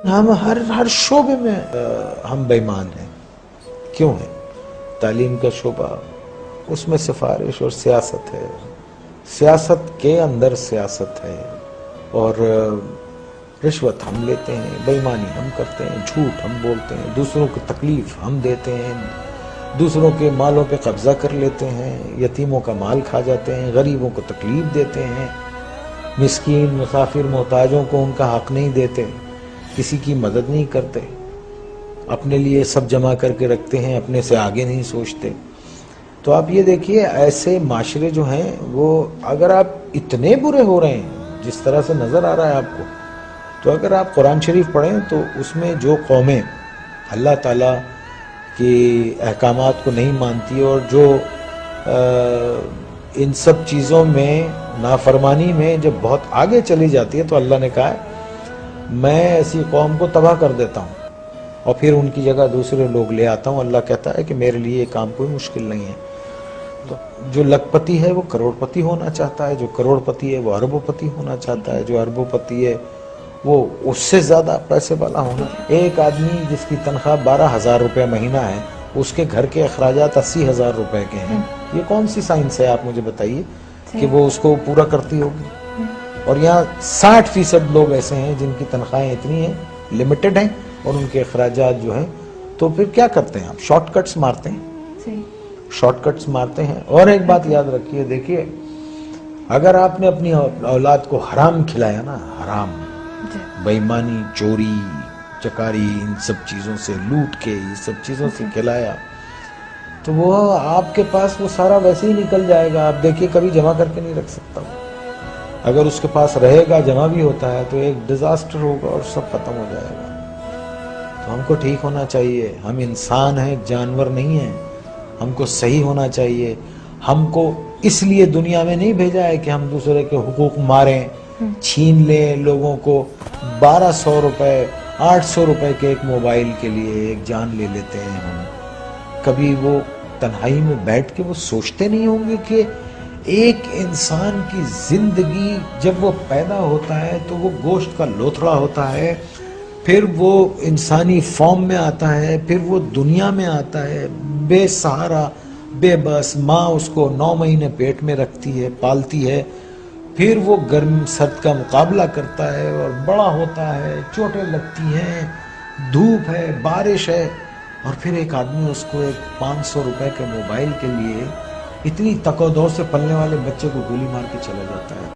ہم ہر شعبے میں ہم بےمان ہیں. کیوں ہیں؟ تعلیم کا شعبہ، اس میں سفارش اور سیاست ہے، سیاست کے اندر سیاست ہے، اور رشوت ہم لیتے ہیں، بےایمانی ہم کرتے ہیں، جھوٹ ہم بولتے ہیں، دوسروں کو تکلیف ہم دیتے ہیں، دوسروں کے مالوں پہ قبضہ کر لیتے ہیں، یتیموں کا مال کھا جاتے ہیں، غریبوں کو تکلیف دیتے ہیں، مسکین مسافر محتاجوں کو ان کا حق نہیں دیتے، کسی کی مدد نہیں کرتے، اپنے لیے سب جمع کر کے رکھتے ہیں، اپنے سے آگے نہیں سوچتے. تو آپ یہ دیکھیے ایسے معاشرے جو ہیں وہ اگر آپ اتنے برے ہو رہے ہیں جس طرح سے نظر آ رہا ہے آپ کو، تو اگر آپ قرآن شریف پڑھیں تو اس میں جو قومیں اللہ تعالیٰ کی احکامات کو نہیں مانتی اور جو ان سب چیزوں میں نافرمانی میں جب بہت آگے چلی جاتی ہے، تو اللہ نے کہا ہے میں ایسی قوم کو تباہ کر دیتا ہوں اور پھر ان کی جگہ دوسرے لوگ لے آتا ہوں. اللہ کہتا ہے کہ میرے لیے یہ کام کوئی مشکل نہیں ہے. تو جو لکھ پتی ہے وہ کروڑ پتی ہونا چاہتا ہے، جو کروڑ پتی ہے وہ اربوں پتی ہونا چاہتا ہے، جو اربوں پتی ہے وہ اس سے زیادہ پیسے والا ہونا. ایک آدمی جس کی تنخواہ 12,000 روپے مہینہ ہے، اس کے گھر کے اخراجات 80,000 روپے کے ہیں. یہ کون سی سائنس ہے آپ مجھے بتائیے کہ وہ اس کو پورا کرتی ہوگی؟ اور یہاں 60% لوگ ایسے ہیں جن کی تنخواہیں اتنی ہیں، لمیٹڈ ہیں، اور ان کے اخراجات جو ہیں. تو پھر کیا کرتے ہیں آپ؟ شارٹ کٹس مارتے ہیں، شارٹ کٹس مارتے ہیں. اور ایک بات یاد رکھیے، دیکھیے اگر آپ نے اپنی اولاد کو حرام کھلایا نا، حرام، بےایمانی، چوری چکاری، ان سب چیزوں سے لوٹ کے یہ سب چیزوں سے کھلایا، تو وہ آپ کے پاس وہ سارا ویسے ہی نکل جائے گا. آپ دیکھیے کبھی جمع کر کے نہیں رکھ سکتا. اگر اس کے پاس رہے گا، جمع بھی ہوتا ہے، تو ایک ڈیزاسٹر ہوگا اور سب ختم ہو جائے گا. تو ہم کو ٹھیک ہونا چاہیے. ہم انسان ہیں، جانور نہیں ہیں. ہم کو صحیح ہونا چاہیے. ہم کو اس لیے دنیا میں نہیں بھیجا ہے کہ ہم دوسرے کے حقوق ماریں، چھین لیں لوگوں کو. 1200 روپے 800 روپے کے ایک موبائل کے لیے ایک جان لے لیتے ہیں ہم. کبھی وہ تنہائی میں بیٹھ کے وہ سوچتے نہیں ہوں گے کہ ایک انسان کی زندگی جب وہ پیدا ہوتا ہے تو وہ گوشت کا لوتھڑا ہوتا ہے، پھر وہ انسانی فارم میں آتا ہے، پھر وہ دنیا میں آتا ہے بے سہارا، بے بس. ماں اس کو 9 مہینے پیٹ میں رکھتی ہے، پالتی ہے، پھر وہ گرم سرد کا مقابلہ کرتا ہے اور بڑا ہوتا ہے، چوٹیں لگتی ہیں، دھوپ ہے، بارش ہے، اور پھر ایک آدمی اس کو ایک 500 روپے کے موبائل کے لیے اتنی تک و دو سے پلنے والے بچے کو گولی مار کے چلا جاتا ہے.